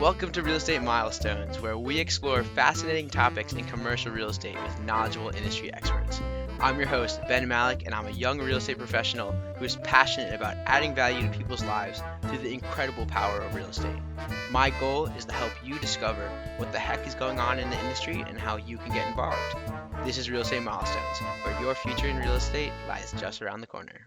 Welcome to Real Estate Milestones, where we explore fascinating topics in commercial real estate with knowledgeable industry experts. I'm your host, Ben Malik, and I'm a young real estate professional who is passionate about adding value to people's lives through the incredible power of real estate. My goal is to help you discover what the heck is going on in the industry and how you can get involved. This is Real Estate Milestones, where your future in real estate lies just around the corner.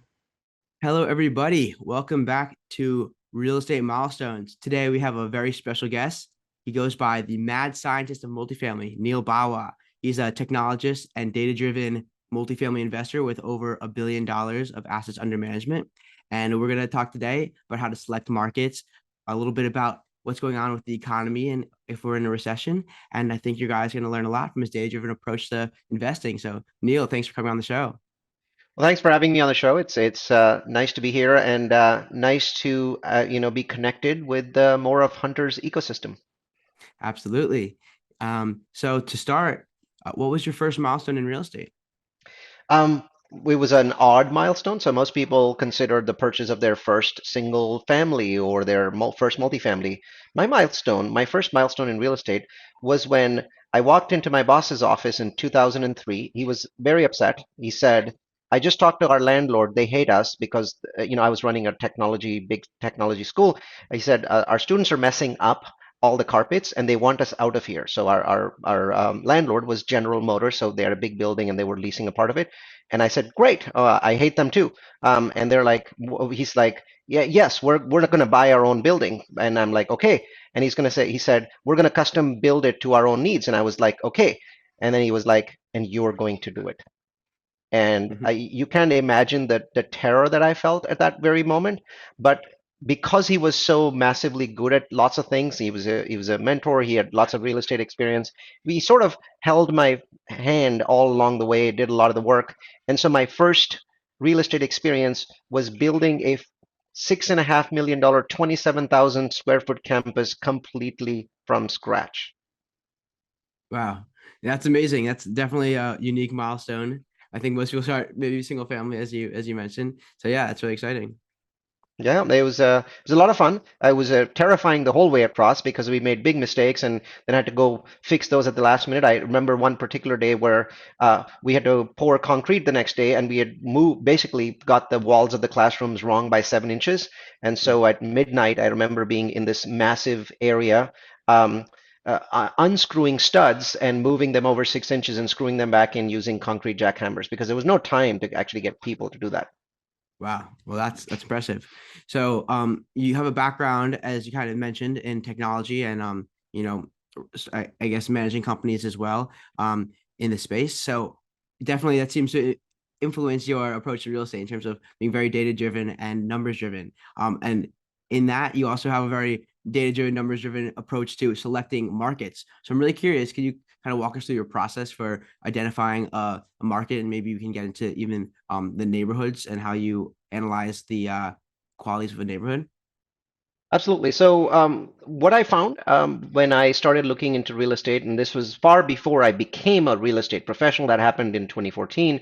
Hello, everybody. Welcome back to Real Estate Milestones. Today, we have a very special guest. He goes by the Mad Scientist of Multifamily, Neal Bawa. He's a technologist and data-driven multifamily investor with over $1 billion of assets under management. And we're going to talk today about how to select markets, a little bit about what's going on with the economy and if we're in a recession. And I think you guys are going to learn a lot from his data-driven approach to investing. So, Neal, thanks for coming on the show. Well, thanks for having me on the show. It's nice to be here and nice to be connected with more of Hunter's ecosystem. Absolutely. So to start, what was your first milestone in real estate? It was an odd milestone. So most people consider the purchase of their first single family or their first multifamily. My first milestone in real estate was when I walked into my boss's office in 2003. He was very upset. He said, I just talked to our landlord. They hate us because, I was running a big technology school. He said, our students are messing up all the carpets and they want us out of here. So our landlord was General Motors. So they had a big building and they were leasing a part of it. And I said, great, I hate them too. And they're like, he's like, yeah, yes, we're not going to buy our own building. And I'm like, okay. And he said, we're going to custom build it to our own needs. And I was like, okay. And then he was like, and you're going to do it. And Mhm. you can't imagine the terror that I felt at that very moment. But because he was so massively good at lots of things, he was a mentor. He had lots of real estate experience. We sort of held my hand all along the way, did a lot of the work. And so my first real estate experience was building a $6.5 million, 27,000 square foot campus completely from scratch. Wow, that's amazing. That's definitely a unique milestone. I think most people start maybe single family, as you mentioned. So yeah, that's really exciting. Yeah, it was a lot of fun. I was terrifying the whole way across because we made big mistakes and then had to go fix those at the last minute. I remember one particular day where we had to pour concrete the next day, and we had basically got the walls of the classrooms wrong by 7 inches. And so at midnight, I remember being in this massive area, um, unscrewing studs and moving them over 6 inches and screwing them back in using concrete jackhammers because there was no time to actually get people to do that. Wow, well, that's impressive. So you have a background, as you kind of mentioned, in technology and I guess managing companies as well in the space. So definitely that seems to influence your approach to real estate in terms of being very data driven and numbers driven. And in that, you also have a very data driven, numbers driven approach to selecting markets. So I'm really curious, can you kind of walk us through your process for identifying a market, and maybe we can get into even the neighborhoods and how you analyze the qualities of a neighborhood? Absolutely. So, what I found when I started looking into real estate, and this was far before I became a real estate professional, that happened in 2014.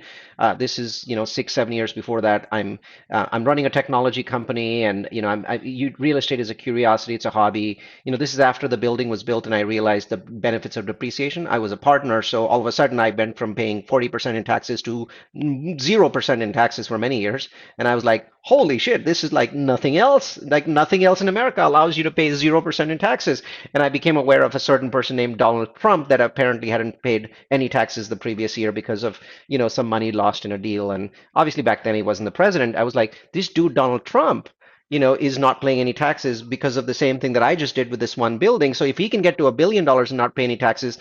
This is, 6, 7 years before that. I'm running a technology company, and real estate is a curiosity. It's a hobby. This is after the building was built, and I realized the benefits of depreciation. I was a partner, so all of a sudden I went from paying 40% in taxes to 0% in taxes for many years, and I was like, holy shit, this is like nothing else. Like nothing else in America allows you to pay 0% in taxes. And I became aware of a certain person named Donald Trump that apparently hadn't paid any taxes the previous year because of, some money lost in a deal. And obviously back then he wasn't the president. I was like, this dude, Donald Trump, is not paying any taxes because of the same thing that I just did with this one building. So if he can get to $1 billion and not pay any taxes,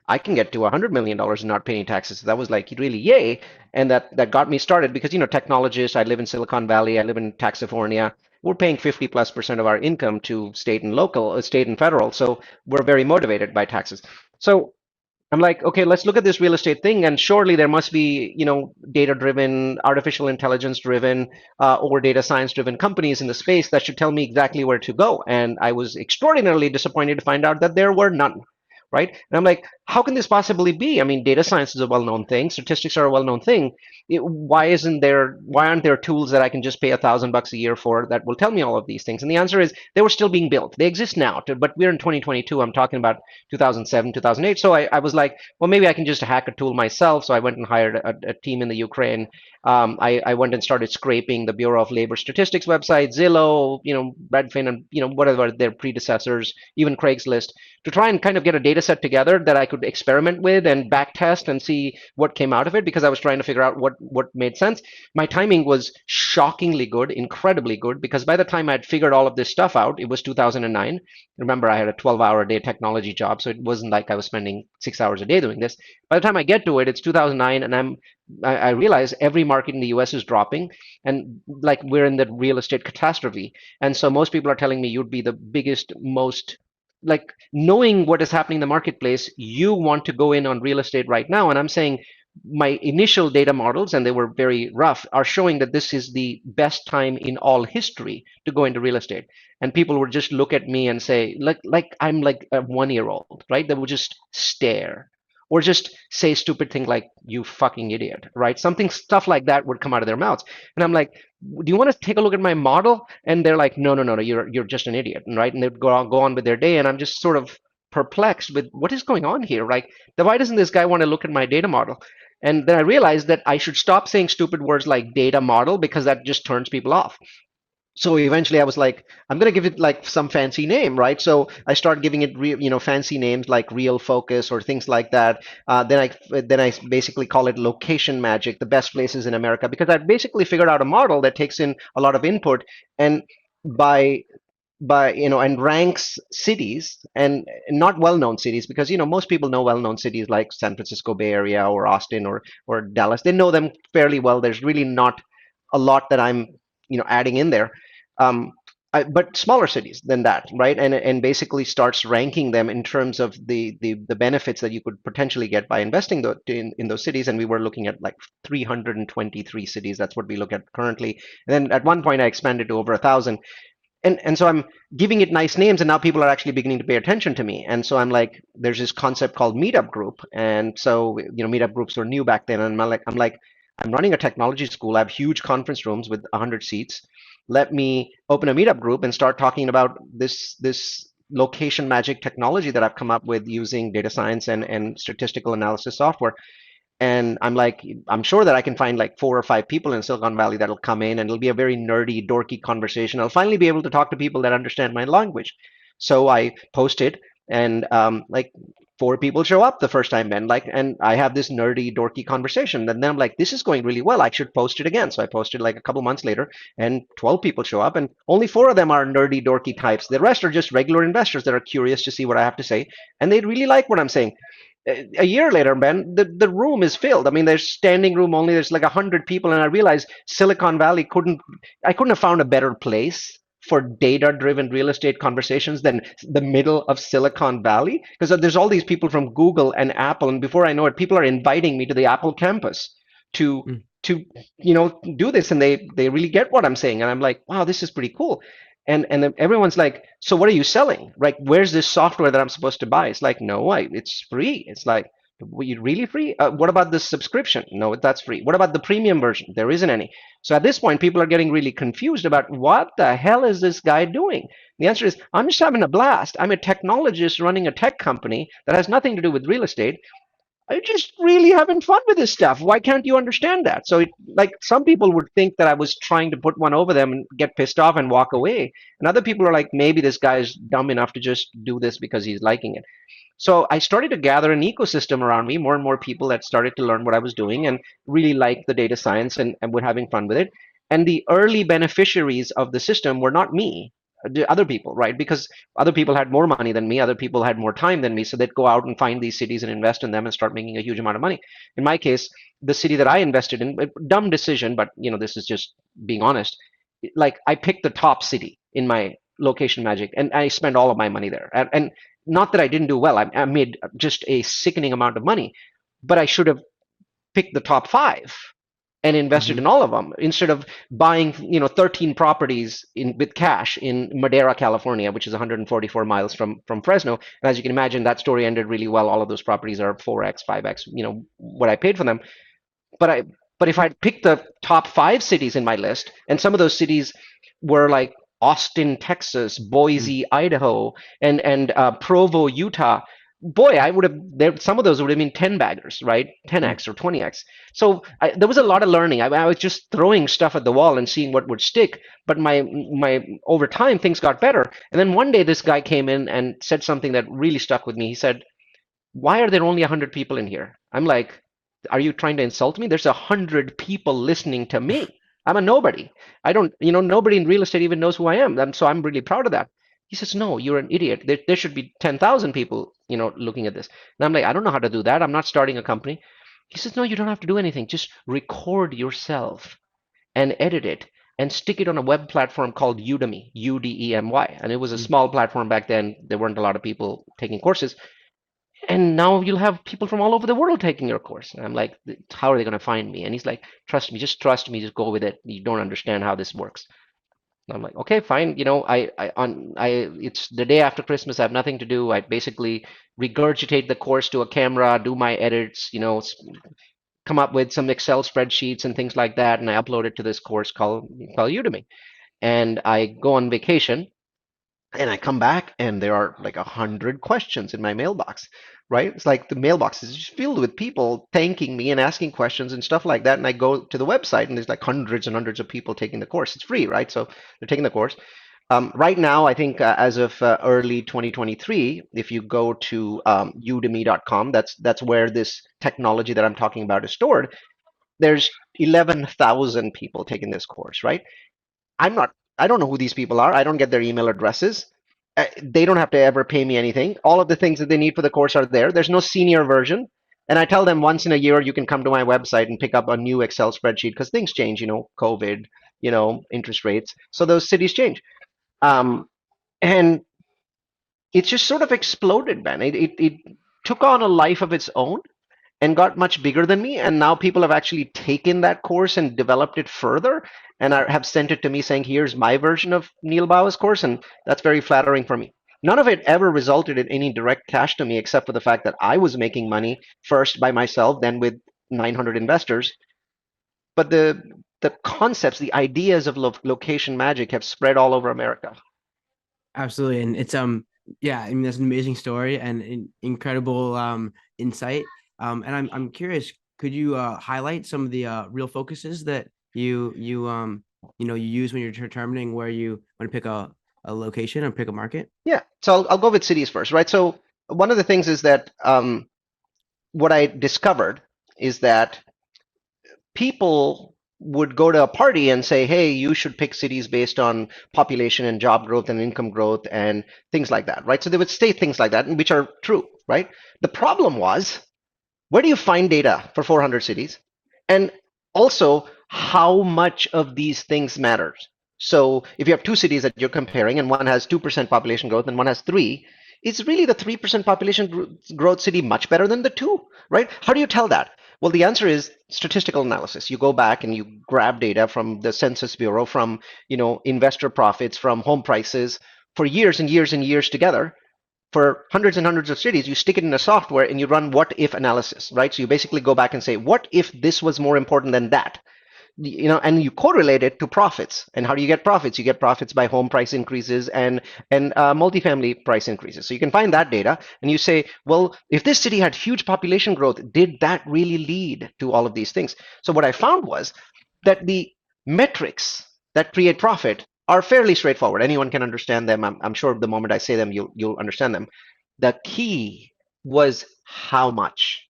I can get to $100 million and not pay any taxes. So that was like really yay. And that got me started because, technologists, I live in Silicon Valley, I live in Taxifornia. We're paying 50+% of our income to state and federal. So we're very motivated by taxes. So I'm like, okay, let's look at this real estate thing. And surely there must be, data driven, artificial intelligence driven, or data science driven companies in the space that should tell me exactly where to go. And I was extraordinarily disappointed to find out that there were none, right? And I'm like, how can this possibly be? I mean, data science is a well-known thing. Statistics are a well-known thing. Why aren't there tools that I can just pay $1,000 a year for that will tell me all of these things? And the answer is they were still being built. They exist now, but we're in 2022. I'm talking about 2007, 2008. So I was like, well, maybe I can just hack a tool myself. So I went and hired a team in the Ukraine. I went and started scraping the Bureau of Labor Statistics website, Zillow, Redfin, and whatever their predecessors, even Craigslist, to try and kind of get a data set together that I could experiment with and back test and see what came out of it, because I was trying to figure out what made sense. My timing was shockingly good, incredibly good, because by the time I'd figured all of this stuff out, it was 2009. Remember, I had a 12-hour a day technology job, so it wasn't like I was spending 6 hours a day doing this. By the time I get to it, it's 2009, and I realize every market in the US is dropping, and like we're in the real estate catastrophe. And so most people are telling me you'd be the biggest, most like knowing what is happening in the marketplace, you want to go in on real estate right now. And I'm saying my initial data models, and they were very rough, are showing that this is the best time in all history to go into real estate. And people would just look at me and say, like I'm like a 1-year-old, right? They would just stare or just say stupid thing like "you fucking idiot," right? Stuff like that would come out of their mouths, and I'm like, "Do you want to take a look at my model?" And they're like, "No, no, no, no, you're just an idiot," right? And they'd go on with their day, and I'm just sort of perplexed with what is going on here. Like, why doesn't this guy want to look at my data model? And then I realized that I should stop saying stupid words like data model, because that just turns people off. So eventually I was like, I'm going to give it like some fancy name, right? So I started giving it fancy names like real focus or things like that. Then I basically call it location magic, the best places in America, because I basically figured out a model that takes in a lot of input, and by and ranks cities, and not well-known cities, because most people know well-known cities like San Francisco Bay Area or Austin or Dallas. They know them fairly well. There's really not a lot that I'm adding in there. um, but smaller cities than that, right? And basically starts ranking them in terms of the benefits that you could potentially get by investing in those cities. And we were looking at like 323 cities. That's what we look at currently. And then at one point I expanded to over 1,000. And so I'm giving it nice names, and now people are actually beginning to pay attention to me. And so I'm like, there's this concept called meetup group. And so meetup groups were new back then, and I'm running a technology school. I have huge conference rooms with 100 seats. Let me open a meetup group and start talking about this location magic technology that I've come up with using data science and statistical analysis software. And I'm like, I'm sure that I can find like 4 or 5 people in Silicon Valley that'll come in, and it'll be a very nerdy, dorky conversation. I'll finally be able to talk to people that understand my language. So I posted, and like 4 people show up the first time, Ben. And I have this nerdy, dorky conversation. And then I'm like, this is going really well. I should post it again. So I posted like a couple months later, and 12 people show up, and only 4 of them are nerdy, dorky types. The rest are just regular investors that are curious to see what I have to say, and they really like what I'm saying. A year later, Ben, the room is filled. I mean, there's standing room only. There's like 100 people, and I realized Silicon Valley I couldn't have found a better place for data-driven real estate conversations than the middle of Silicon Valley, because there's all these people from Google and Apple, and before I know it, people are inviting me to the Apple campus to to do this, and they really get what I'm saying, and I'm like, wow, this is pretty cool. And then everyone's like, so what are you selling? Right? Where's this software that I'm supposed to buy? It's like, no, it's free. It's like, you really free? What about the subscription? No, that's free. What about the premium version? There isn't any. So at this point, people are getting really confused about what the hell is this guy doing? The answer is, I'm just having a blast. I'm a technologist running a tech company that has nothing to do with real estate. I just really having fun with this stuff. Why can't you understand that? So, like, some people would think that I was trying to put one over them and get pissed off and walk away. And other people are like, maybe this guy is dumb enough to just do this because he's liking it. So I started to gather an ecosystem around me, more and more people that started to learn what I was doing and really liked the data science and were having fun with it. And the early beneficiaries of the system were not me, the other people, right? Because other people had more money than me, other people had more time than me, so they'd go out and find these cities and invest in them and start making a huge amount of money. In my case, the city that I invested in, a dumb decision, but this is just being honest. Like, I picked the top city in my location magic, and I spent all of my money there. And not that I didn't do well, I made just a sickening amount of money, but I should have picked the top 5. and invested in all of them instead of buying 13 properties with cash in Madera, California, which is 144 miles from Fresno. And as you can imagine, that story ended really well. All of those properties are 4x, 5x, what I paid for them. But I but if I'd picked the top 5 cities in my list, and some of those cities were like Austin, Texas, Boise, Idaho, and Provo, Utah, boy, I would have there. Some of those would have been 10 baggers, right? 10x or 20x. So there was a lot of learning. I was just throwing stuff at the wall and seeing what would stick. But my over time things got better. And then one day this guy came in and said something that really stuck with me. He said, "Why are there only 100 people in here?" I'm like, "Are you trying to insult me? There's 100 people listening to me. I'm a nobody. I don't, nobody in real estate even knows who I am. So I'm really proud of that." He says, "No, you're an idiot. There should be 10,000 people, looking at this." And I'm like, "I don't know how to do that. I'm not starting a company." He says, "No, you don't have to do anything. Just record yourself and edit it and stick it on a web platform called Udemy, Udemy. And it was a small platform back then. There weren't a lot of people taking courses. And now you'll have people from all over the world taking your course." And I'm like, "How are they going to find me?" And he's like, "Trust me, just go with it. You don't understand how this works." And I'm like, "Okay, fine. It's the day after Christmas. I have nothing to do. I basically regurgitate the course to a camera, do my edits, come up with some Excel spreadsheets and things like that. And I upload it to this course called Udemy. And I go on vacation and I come back and there are like 100 questions in my mailbox, right? It's like the mailbox is just filled with people thanking me and asking questions and stuff like that. And I go to the website and there's like hundreds and hundreds of people taking the course. It's free, right? So they're taking the course. Right now, I think as of early 2023, if you go to udemy.com, that's where this technology that I'm talking about is stored. There's 11,000 people taking this course, right? I'm not, I don't know who these people are. I don't get their email addresses. They don't have to ever pay me anything. All of the things that they need for the course are there. There's no senior version. And I tell them once in a year, you can come to my website and pick up a new Excel spreadsheet because things change, COVID, interest rates. So those cities change. Um, and it's just sort of exploded, man. It took on a life of its own and got much bigger than me. And now people have actually taken that course and developed it further and have sent it to me saying, "Here's my version of Neal Bawa's course." And that's very flattering for me. None of it ever resulted in any direct cash to me, except for the fact that I was making money first by myself, then with 900 investors. But the concepts, the ideas of location magic have spread all over America. Absolutely. And it's yeah, I mean, that's an amazing story and incredible insight. And I'm curious, could you highlight some of the real focuses that you use when you're determining where you want to pick a location or pick a market? Yeah, so I'll go with cities first, right? So one of the things is that what I discovered is that people would go to a party and say, "Hey, you should pick cities based on population and job growth and income growth and things like that," right? So they would state things like that, which are true, right? The problem was, where do you find data for 400 cities? And also, how much of these things matters? So if you have 2 cities that you're comparing and one has 2% population growth and one has 3, is really the 3% population growth city much better than the 2, right? How do you tell that? Well, the answer is statistical analysis. You go back and you grab data from the Census Bureau, from investor profits, from home prices for years and years and years together. For hundreds and hundreds of cities, you stick it in a software and you run what if analysis, right? So you basically go back and say, what if this was more important than that? And you correlate it to profits. And how do you get profits? You get profits by home price increases and multifamily price increases. So you can find that data and you say, well, if this city had huge population growth, did that really lead to all of these things? So what I found was that the metrics that create profit are fairly straightforward. Anyone can understand them. I'm sure the moment I say them, you'll understand them. The key was how much,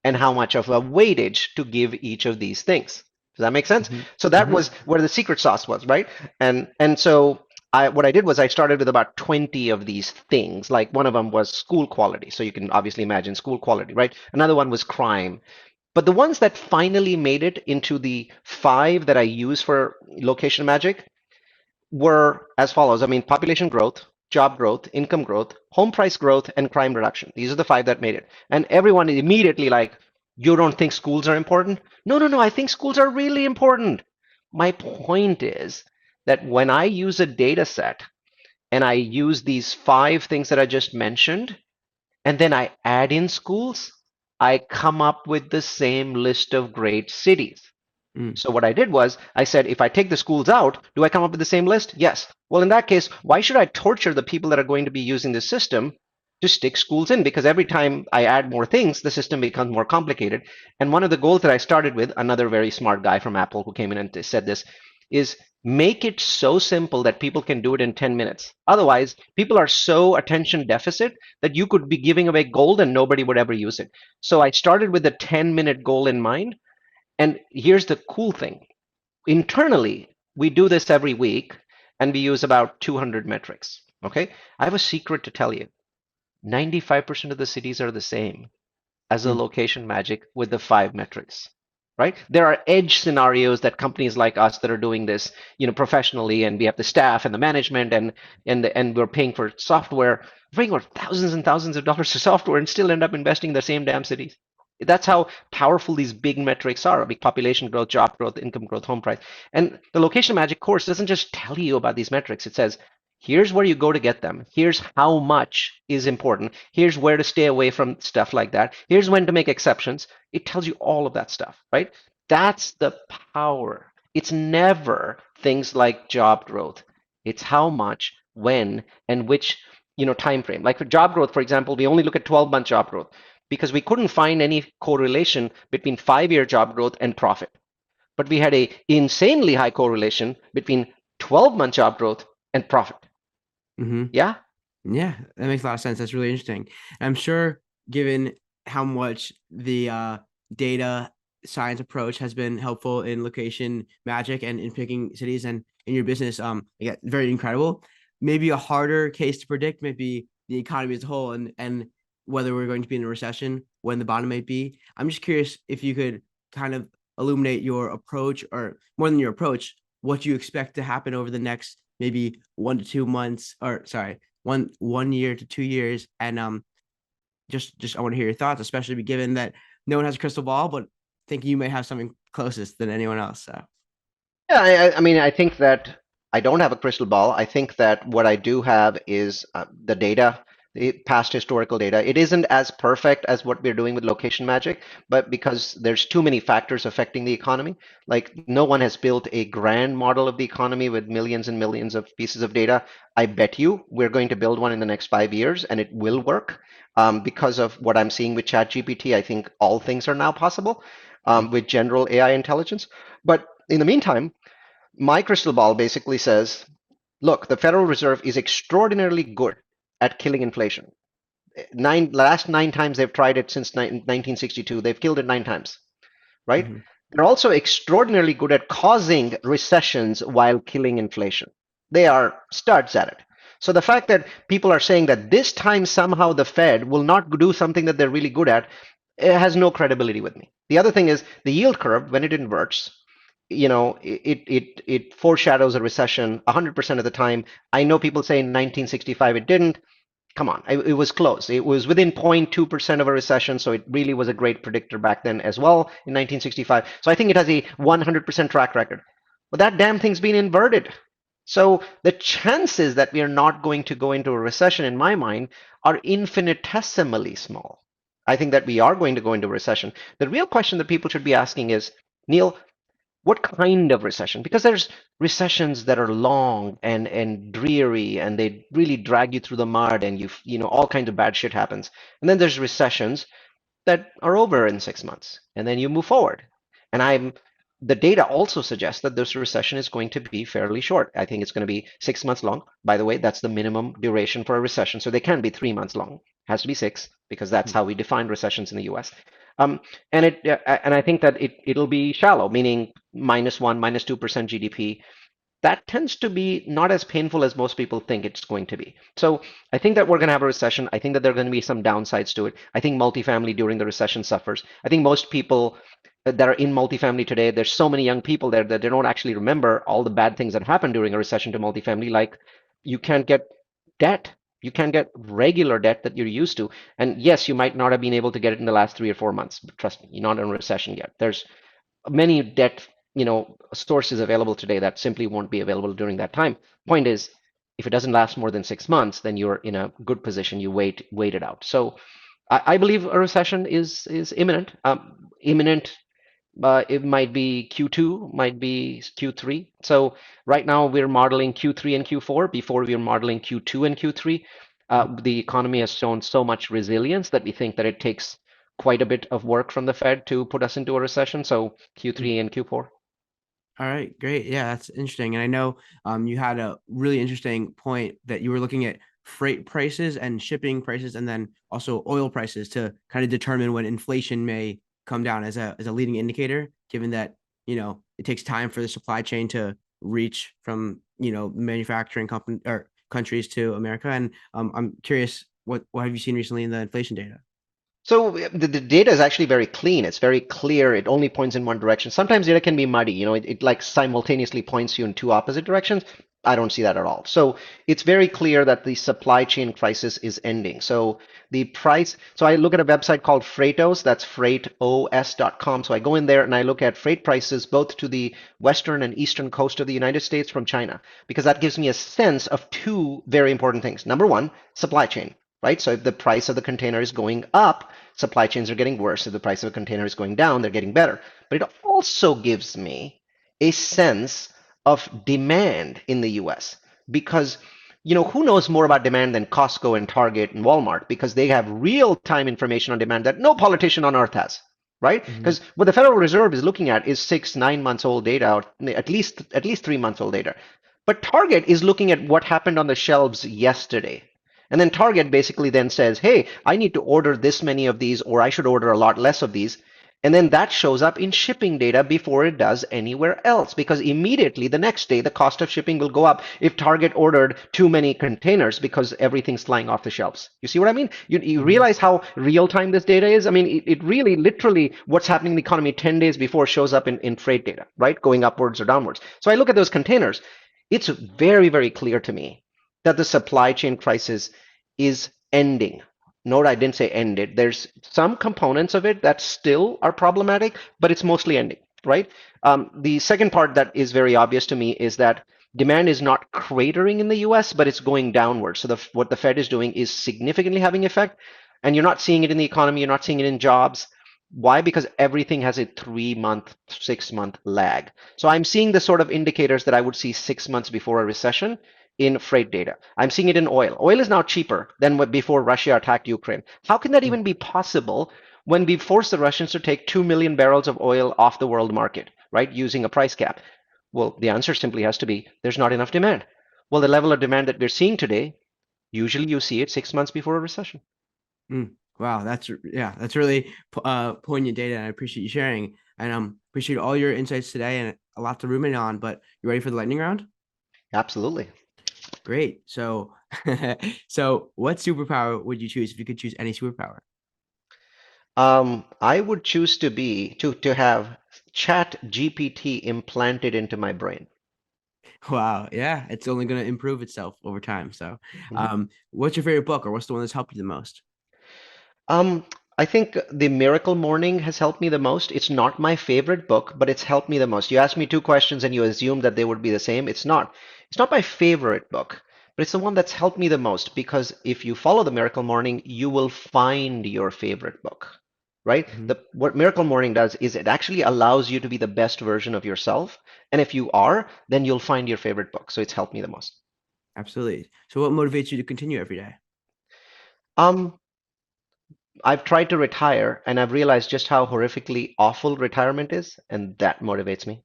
and how much of a weightage to give each of these things. Does that make sense? So that was where the secret sauce was, right? And so what I did was I started with about 20 of these things. Like one of them was school quality. So you can obviously imagine school quality, right? Another one was crime. But the ones that finally made it into the 5 that I use for location magic were as follows. I mean, population growth, job growth, income growth, home price growth, and crime reduction. These are the 5 that made it. And everyone is immediately like, You don't think schools are important? No, no, no. I think schools are really important. My point is that when I use a data set and I use these five things that I just mentioned, and then I add in schools, I come up with the same list of great cities. Mm. So what I did was I said, if I take the schools out, do I come up with the same list? Yes. Well, in that case, why should I torture the people that are going to be using the system to stick schools in? Because every time I add more things, the system becomes more complicated. And one of the goals that I started with, another very smart guy from Apple who came in and said this, is make it so simple that people can do it in 10 minutes. Otherwise, people are so attention deficit that you could be giving away gold and nobody would ever use it. So I started with a 10-minute goal in mind. And here's the cool thing. Internally, we do this every week and we use about 200 metrics. Okay. I have a secret to tell you. 95% of the cities are the same as the Mm. location magic with the five metrics, right? There are edge scenarios that companies like us that are doing this, professionally, and we have the staff and the management and we're paying for software, we're paying for thousands and thousands of dollars for software and still end up investing in the same damn cities. That's how powerful these big metrics are: big population growth, job growth, income growth, home price. And the location magic course doesn't just tell you about these metrics. It says, here's where you go to get them. Here's how much is important. Here's where to stay away from stuff like that. Here's when to make exceptions. It tells you all of that stuff, right? That's the power. It's never things like job growth. It's how much, when, and which time frame. Like for job growth, for example, we only look at 12-month job growth because we couldn't find any correlation between 5-year job growth and profit. But we had a insanely high correlation between 12-month job growth and profit. Mm-hmm. Yeah. Yeah, that makes a lot of sense. That's really interesting. I'm sure, given how much the data science approach has been helpful in location magic and in picking cities and in your business, yeah, very incredible. Maybe a harder case to predict, maybe the economy as a whole, and whether we're going to be in a recession, when the bottom might be. I'm just curious if you could kind of illuminate your approach, or more than your approach, what you expect to happen over the next maybe 1 to 2 months, or sorry, 1 year to 2 years, and just I want to hear your thoughts, especially given that no one has a crystal ball, but think you may have something closest than anyone else. So Yeah, I mean, I think that I don't have a crystal ball. I think that what I do have is the data, the past historical data. It isn't as perfect as what we're doing with location magic, but because there's too many factors affecting the economy, like no one has built a grand model of the economy with millions and millions of pieces of data. I bet you we're going to build one in the next 5 years, and it will work. Because of what I'm seeing with ChatGPT, I think all things are now possible with general AI intelligence. But in the meantime, my crystal ball basically says, look, the Federal Reserve is extraordinarily good at killing inflation. Last 9 times they've tried it since 1962, they've killed it 9 times, right? mm-hmm. They're also extraordinarily good at causing recessions while killing inflation. They are studs at it. So the fact that people are saying that this time somehow the Fed will not do something that they're really good at, it has no credibility with me. The other thing is the yield curve, when it inverts, it foreshadows a recession 100% of the time. I know people say in 1965 it didn't. Come on, it was close. It was within 0.2% of a recession, so it really was a great predictor back then as well in 1965. So I think it has a 100% track record. But that damn thing's been inverted. So the chances that we are not going to go into a recession, in my mind, are infinitesimally small. I think that we are going to go into a recession. The real question that people should be asking is, Neal, what kind of recession? Because there's recessions that are long and dreary, and they really drag you through the mud, and all kinds of bad shit happens. And then there's recessions that are over in 6 months, and then you move forward. And the data also suggests that this recession is going to be fairly short. I think it's going to be 6 months long. By the way, that's the minimum duration for a recession. So they can't be 3 months long. It has to be 6, because that's how we define recessions in the US. And I think that it'll be shallow, meaning -1, -2% GDP. That tends to be not as painful as most people think it's going to be. So I think that we're going to have a recession. I think that there are going to be some downsides to it. I think multifamily during the recession suffers. I think most people that are in multifamily today, there's so many young people there that they don't actually remember all the bad things that happened during a recession to multifamily, like you can't get debt You can't get regular debt that you're used to. And yes, you might not have been able to get it in the last 3 or 4 months, but trust me, you're not in a recession yet. There's many debt, sources available today that simply won't be available during that time. Point is, if it doesn't last more than 6 months, then you're in a good position. You wait it out. So I believe a recession is imminent. Imminent. It might be Q2, might be Q3. So right now we're modeling Q3 and Q4 before we're modeling Q2 and Q3. The economy has shown so much resilience that we think that it takes quite a bit of work from the Fed to put us into a recession. So Q3 and Q4. All right, great. Yeah, that's interesting. And I know you had a really interesting point that you were looking at freight prices and shipping prices, and then also oil prices to kind of determine when inflation may come down as a leading indicator, given that, it takes time for the supply chain to reach from, manufacturing company or countries to America. And I'm curious, what have you seen recently in the inflation data? So the data is actually very clean. It's very clear. It only points in one direction. Sometimes data can be muddy. It like simultaneously points you in two opposite directions. I don't see that at all. So it's very clear that the supply chain crisis is ending. So the price, so I look at a website called Freightos, that's freightos.com. So I go in there and I look at freight prices both to the western and eastern coast of the United States from China, because that gives me a sense of two very important things. Number one, supply chain. Right? So if the price of the container is going up, supply chains are getting worse. If the price of a container is going down, they're getting better. But it also gives me a sense of demand in the US because who knows more about demand than Costco and Target and Walmart, because they have real-time information on demand that no politician on earth has, right? Mhm. Because what the Federal Reserve is looking at is 6, 9 months old data, or at least 3 months old data. But Target is looking at what happened on the shelves yesterday. And then Target basically then says, hey, I need to order this many of these, or I should order a lot less of these. And then that shows up in shipping data before it does anywhere else, because immediately the next day, the cost of shipping will go up if Target ordered too many containers because everything's flying off the shelves. You see what I mean? You Mhm. realize how real time this data is? I mean, it really literally what's happening in the economy 10 days before shows up in freight data, right? Going upwards or downwards. So I look at those containers. It's very, very clear to me that the supply chain crisis is ending. Note I didn't say ended. There's some components of it that still are problematic, but it's mostly ending, right? The second part that is very obvious to me is that demand is not cratering in the US, but it's going downward. So what the Fed is doing is significantly having effect, and you're not seeing it in the economy, you're not seeing it in jobs. Why? Because everything has a 3 month, 6 month lag. So I'm seeing the sort of indicators that I would see 6 months before a recession in freight data. I'm seeing it in oil. Oil is now cheaper than before Russia attacked Ukraine. How can that even be possible when we forced the Russians to take 2 million barrels of oil off the world market, right, using a price cap? Well, the answer simply has to be there's not enough demand. Well, the level of demand that we're seeing today, usually you see it 6 months before a recession. Wow, that's really poignant data, and I appreciate you sharing. And appreciate all your insights today, and a lot to ruminate on. But you ready for the lightning round? Absolutely. Great. So, so what superpower would you choose if you could choose any superpower? I would choose to have Chat GPT implanted into my brain. Wow, yeah, it's only going to improve itself over time. So, Mhm. what's your favorite book, or what's the one that's helped you the most? Um, I think The Miracle Morning has helped me the most. It's not my favorite book, but it's helped me the most. You asked me two questions and you assumed that they would be the same. It's not. It's not my favorite book, but it's the one that's helped me the most because if you follow The Miracle Morning, you will find your favorite book, right? Mhm. What Miracle Morning does is it actually allows you to be the best version of yourself. And if you are, then you'll find your favorite book. So it's helped me the most. Absolutely. So, what motivates you to continue every day? Um, I've tried to retire and I've realized just how horrifically awful retirement is, and that motivates me.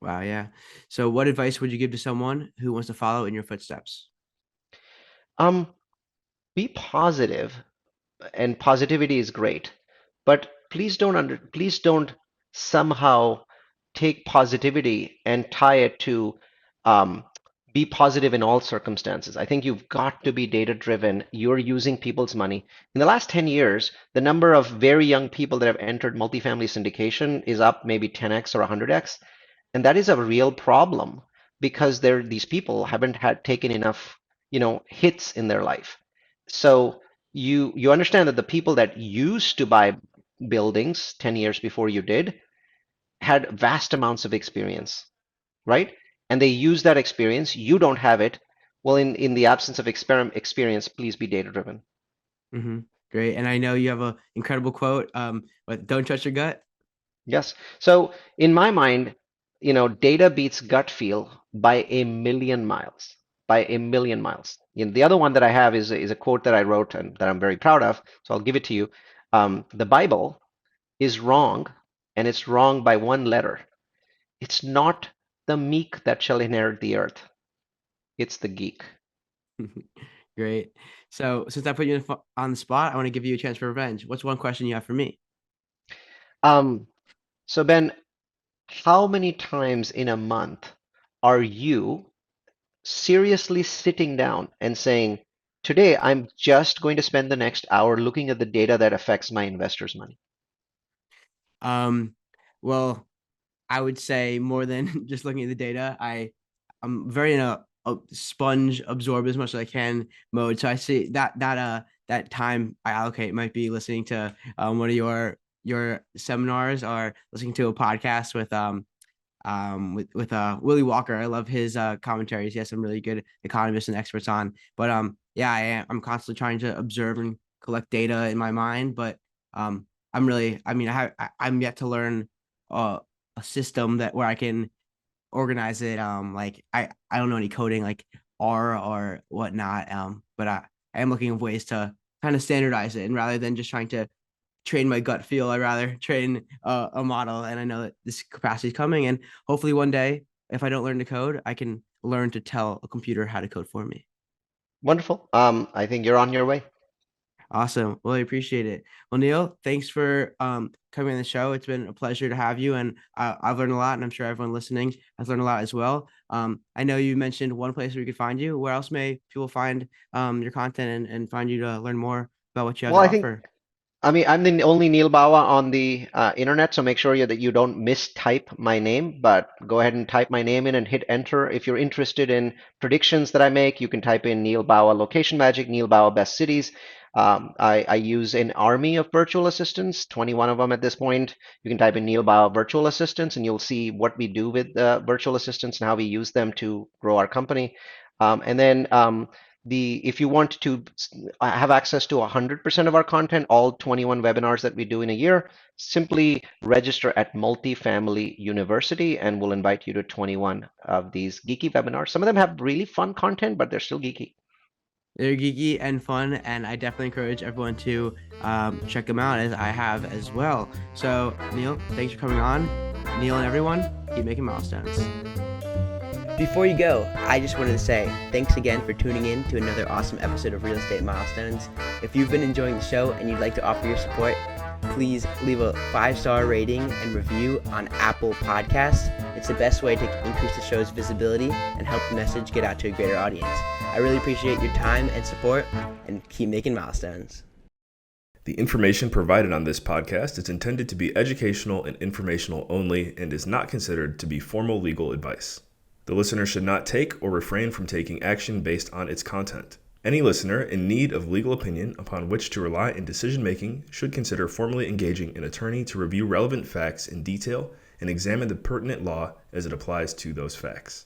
Wow, yeah. So, what advice would you give to someone who wants to follow in your footsteps? Um, be positive, and positivity is great, but please don't somehow take positivity and tie it to um, be positive in all circumstances. I think you've got to be data driven. You're using people's money. In the last 10 years, the number of very young people that have entered multifamily syndication is up maybe 10x or 100x. And that is a real problem because these people haven't had taken enough. hits in their life. So you understand that the people that used to buy buildings 10 years before you did had vast amounts of experience, right? And they use that experience. You don't have it. Well, in the absence of experience, please be data driven. Mm-hmm. Great. And I know you have an incredible quote, but don't trust your gut. Yes. So in my mind, data beats gut feel by a million miles. By a million miles. The other one that I have is a quote that I wrote and that I'm very proud of. So I'll give it to you. The Bible is wrong, and it's wrong by one letter. It's not the meek that shall inherit the earth. It's the geek. Great. So since I put you on the spot, I want to give you a chance for revenge. What's one question you have for me? Um, so Ben, how many times in a month are you seriously sitting down and saying, today I'm just going to spend the next hour looking at the data that affects my investors' money? Well, I would say more than just looking at the data. I'm very in a sponge absorb as much as I can mode. So I see that time I allocate might be listening to one of your seminars or listening to a podcast with Willie Walker. I love his commentaries. He has some really good economists and experts on. But yeah, I'm constantly trying to observe and collect data in my mind. But I'm yet to learn a system that where I can organize it. Like I don't know any coding like R or whatnot. But I am looking of ways to kind of standardize it, and rather than just trying to train my gut feel, I rather train a model. And I know that this capacity is coming, and hopefully one day, if I don't learn to code, I can learn to tell a computer how to code for me. Wonderful. I think you're on your way. Awesome. Well, I appreciate it. Well, Neal, thanks for coming on the show. It's been a pleasure to have you, and I've learned a lot, and I'm sure everyone listening has learned a lot as well. I know you mentioned one place where we could find you. Where else may people find your content and find you to learn more about what you have Well, to I think offer? I'm the only Neal Bawa on the internet, so make sure that you don't mistype my name, but go ahead and type my name in and hit enter. If you're interested in predictions that I make, you can type in Neal Bawa Location Magic, Neal Bawa Best Cities. I use an army of virtual assistants, 21 of them at this point. You can type in Neal Bawa Virtual Assistants, and you'll see what we do with virtual assistants and how we use them to grow our company. And then if you want to have access to 100% of our content, all 21 webinars that we do in a year, simply register at Multifamily University and we'll invite you to 21 of these geeky webinars. Some of them have really fun content, but they're still geeky. They're geeky and fun, and I definitely encourage everyone to check them out, as I have as well. So, Neal, thanks for coming on. Neal and everyone, keep making milestones. Before you go, I just wanted to say thanks again for tuning in to another awesome episode of Real Estate Milestones. If you've been enjoying the show and you'd like to offer your support, please leave a 5-star rating and review on Apple Podcasts. It's the best way to increase the show's visibility and help the message get out to a greater audience. I really appreciate your time and support, and keep making milestones. The information provided on this podcast is intended to be educational and informational only and is not considered to be formal legal advice. The listener should not take or refrain from taking action based on its content. Any listener in need of legal opinion upon which to rely in decision-making should consider formally engaging an attorney to review relevant facts in detail and examine the pertinent law as it applies to those facts.